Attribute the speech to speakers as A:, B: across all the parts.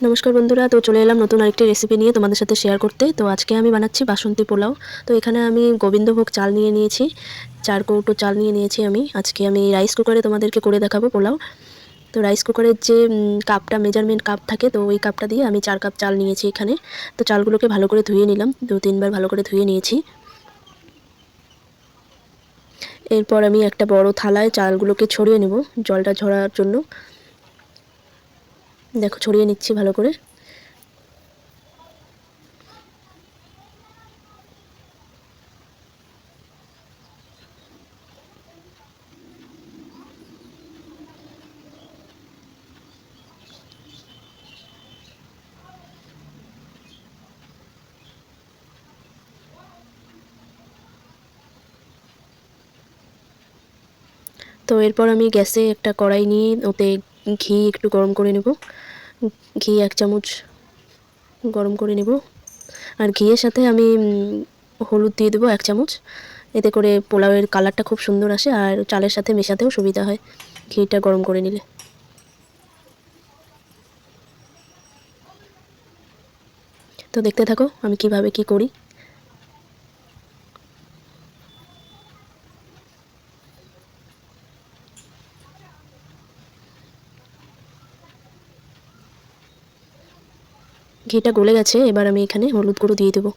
A: নমস্কার বন্ধুরা, তো চলে এলাম নতুন আরেকটি রেসিপি নিয়ে তোমাদের সাথে শেয়ার করতে। তো আজকে আমি বানাচ্ছি বাসন্তী পোলাও। তো এখানে আমি গোবিন্দভোগ চাল নিয়ে নিয়েছি, 4 কৌটো চাল নিয়ে নিয়েছি আমি। আজকে আমি রাইস কুকারে তোমাদেরকে করে দেখাবো পোলাও। তো রাইস কুকারের যে কাপটা, মেজারমেন্ট কাপ থাকে, তো ওই কাপটা দিয়ে আমি 4 কাপ চাল নিয়েছি এখানে। তো চালগুলোকে ভালো করে ধুয়ে নিলাম, 2-3 বার ভালো করে ধুয়ে নিয়েছি। এরপর আমি একটা বড় থালায় চালগুলোকে ছড়িয়ে নেব জলটা ঝরার জন্য। দেখো, ছড়িয়ে নিচ্ছি ভালো করে। তো এরপর আমি গ্যাসে একটা কড়াই নিয়ে ওতে ঘি একটু গরম করে নেব। ঘি 1 চামচ গরম করে নেব। আর ঘিয়ের সাথে আমি হলুদ দিয়ে দেবো 1 চামচ। এতে করে পোলাওয়ের কালারটা খুব সুন্দর আসে আর চালের সাথে মেশাতেও সুবিধা হয় ঘিটা গরম করে নিলে। তো দেখতে থাকো আমি কিভাবে কি করি। ঘিটা গলে গেছে, এবার আমি এখানে হলুদ গুঁড়ো দিয়ে দেবো।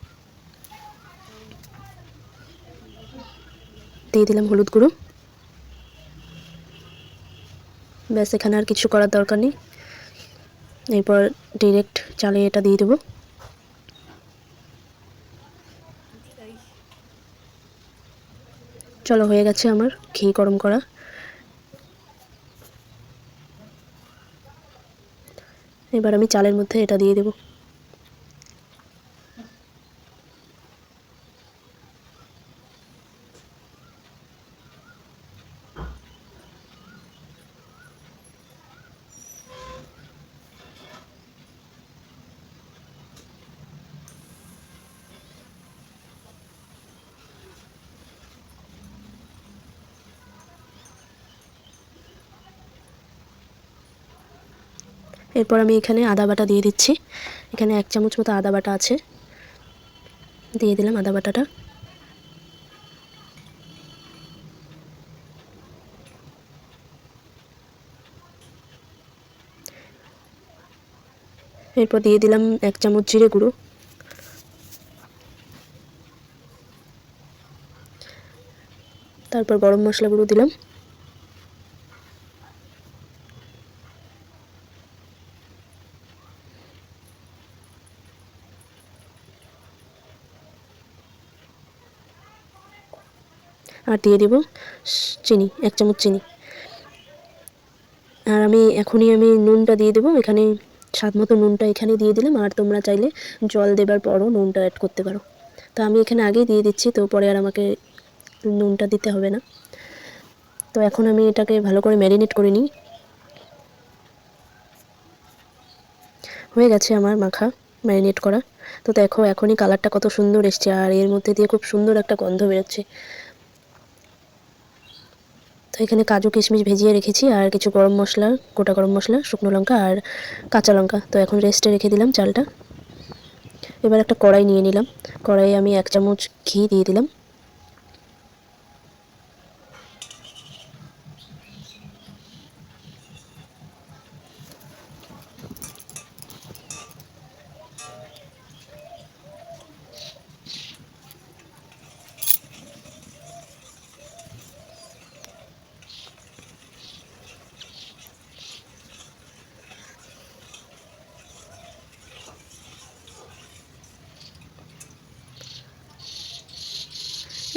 A: দিয়ে দিলাম হলুদ গুঁড়ো। ব্যাস, এখানে আর কিছু করার দরকার নেই। এরপর ডিরেক্ট চালে এটা দিয়ে দেবো। চলো, হয়ে গেছে আমার ঘি গরম করা। এবার আমি চালের মধ্যে এটা দিয়ে দেবো। এরপর আমি এখানে আদা বাটা দিয়ে দিচ্ছি। এখানে 1 চামচ মতো আদা বাটা আছে, দিয়ে দিলাম আদা বাটাটা। এরপর দিয়ে দিলাম 1 চামচ জিরে গুঁড়ো। তারপর গরম মশলা গুঁড়ো দিলাম। আর দিয়ে দেব চিনি, 1 চামচ চিনি। আর আমি নুনটা দিয়ে দেবো এখানে, স্বাদ মতো নুনটা এখানে দিয়ে দিলাম। আর তোমরা চাইলে জল দেবার পরও নুনটা অ্যাড করতে পারো। তো আমি এখানে আগেই দিয়ে দিচ্ছি, তো পরে আর আমাকে নুনটা দিতে হবে না। তো এখন আমি এটাকে ভালো করে ম্যারিনেট করে নিই। হয়ে গেছে আমার মাখা, ম্যারিনেট করা। তো দেখো এখনই কালারটা কত সুন্দর এসছে, আর এর মধ্যে দিয়ে খুব সুন্দর একটা গন্ধ বেরোচ্ছে। তো এখানে কাজু কিশমিশ ভেজিয়ে রেখেছি, আর কিছু গরম মশলা, গোটা গরম মশলা, শুকনো লঙ্কা আর কাঁচা লঙ্কা। তো এখন রেস্টে রেখে দিলাম চালটা। এবার একটা কড়াই নিয়ে নিলাম। কড়াইয়ে আমি 1 চামচ ঘি দিয়ে দিলাম।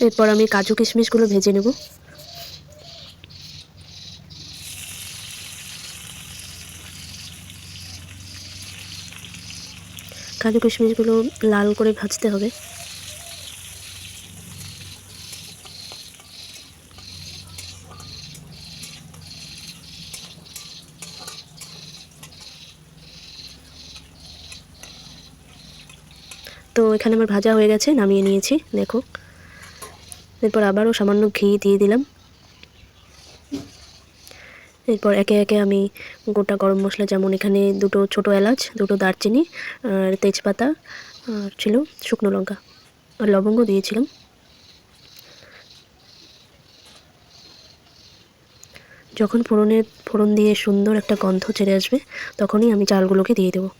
A: এরপর আমি কাজু কিশমিশগুলো ভেজে নেব। কাজু কিশমিশগুলো লাল করে ভাজতে হবে। তো এখানে আমার ভাজা হয়ে গেছে, নামিয়ে নিয়েছি দেখো। এরপর আবারও সামান্য ঘি দিয়ে দিলাম। এরপর একে একে আমি গোটা গরম মশলা, যেমন এখানে 2টো ছোটো এলাচ, 2টো দারচিনি আর তেজপাতা আর ছিল শুকনো লঙ্কা আর লবঙ্গ দিয়েছিলাম। যখন ফোড়ন দিয়ে সুন্দর একটা গন্ধ ছেড়ে আসবে তখনই আমি চালগুলোকে দিয়ে দেবো।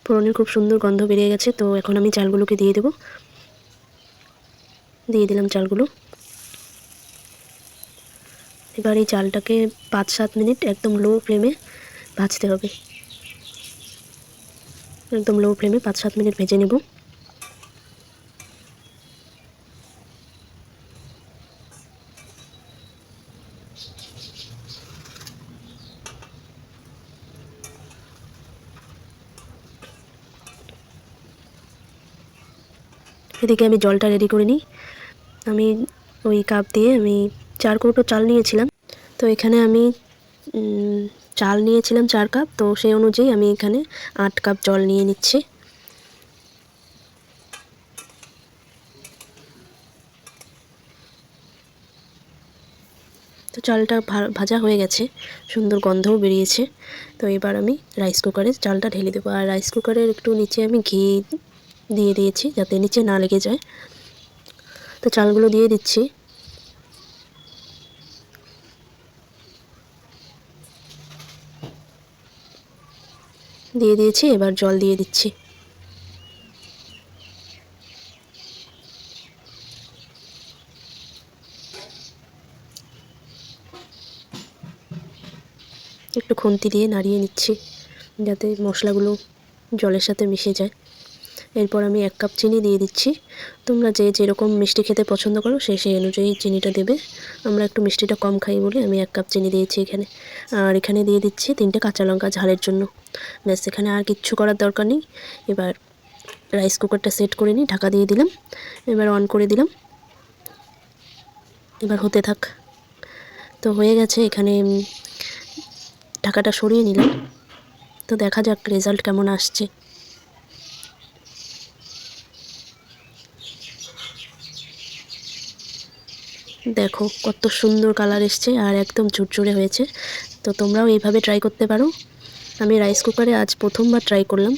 A: ফোড়নের খুব সুন্দর গন্ধ বেরিয়ে গেছে, তো এখন আমি চালগুলোকে দিয়ে দেবো। দিয়ে দিলাম চালগুলো। এবার এই চালটাকে 5-7 মিনিট একদম লো ফ্লেমে ভাজতে হবে। একদম লো ফ্লেমে 5-7 মিনিট ভেজে নেব। এদিকে আমি জলটা রেডি করে নিই। আমি ওই কাপ দিয়ে আমি 4 কৌটো চাল নিয়েছিলাম, তো এখানে আমি চাল নিয়েছিলাম 4 কাপ, তো সেই অনুযায়ী আমি এখানে 8 কাপ জল নিয়ে নিচ্ছি। তো চালটা ভাজা হয়ে গেছে, সুন্দর গন্ধও বেরিয়েছে। তো এবার আমি রাইস কুকারে চালটা ঢেলে দেবো। আর রাইস কুকারের একটু নিচে আমি ঘি দিয়ে দিয়েছি যাতে নিচে না লেগে যায়। তো চালগুলো দিয়ে দিচ্ছি। দিয়ে দিয়েছি, এবার জল দিয়ে দিচ্ছি। একটু খুন্তি দিয়ে নাড়িয়ে নিচ্ছি যাতে মশলাগুলো জলের সাথে মিশে যায়। এরপর আমি 1 কাপ চিনি দিয়ে দিচ্ছি। তোমরা যে যেরকম মিষ্টি খেতে পছন্দ করো সেই অনুযায়ী চিনিটা দেবে। আমরা একটু মিষ্টিটা কম খাই বলে আমি 1 কাপ চিনি দিয়েছি এখানে। আর এখানে দিয়ে দিচ্ছি 3টে কাঁচা লঙ্কা ঝালের জন্য। ব্যাস, এখানে আর কিচ্ছু করার দরকার নেই। এবার রাইস কুকারটা সেট করে নিই, ঢাকা দিয়ে দিলাম। এবার অন করে দিলাম, এবার হতে থাক। তো হয়ে গেছে, এখানে ঢাকাটা সরিয়ে নিলাম। তো দেখা যাক রেজাল্ট কেমন আসছে। দেখো কত সুন্দর কালার এসছে আর একদম ঝুরঝুরে হয়েছে। তো তোমরাও এইভাবে ট্রাই করতে পারো। আমি রাইস কুকারে আজ প্রথমবার ট্রাই করলাম,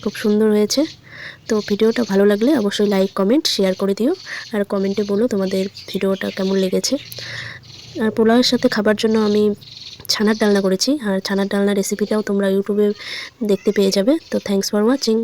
A: খুব সুন্দর হয়েছে। তো ভিডিওটা ভালো লাগলে অবশ্যই লাইক, কমেন্ট, শেয়ার করে দিও। আর কমেন্টে বলো তোমাদের ভিডিওটা কেমন লেগেছে। আর পোলাওয়ের সাথে খাবার জন্য আমি ছানার ডালনা করেছি, আর ছানার ডালনা রেসিপিটাও তোমরা ইউটিউবে দেখতে পেয়ে যাবে। তো থ্যাঙ্কস ফর ওয়াচিং।